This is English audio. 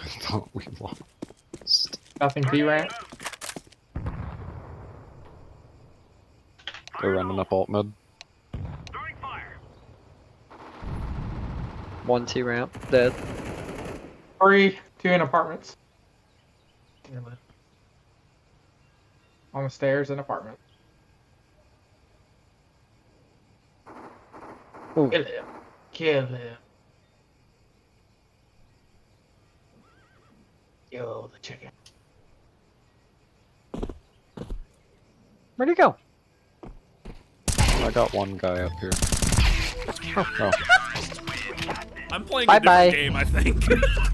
thought we lost. Nothing B ramp. They're running up alt mid. One T ramp, dead. 3, 2 in apartments. On the stairs in apartment. Ooh. Kill him. Kill him. Yo, the chicken. Where'd he go? I got one guy up here. Oh. I'm playing Bye a bye. different game, I think.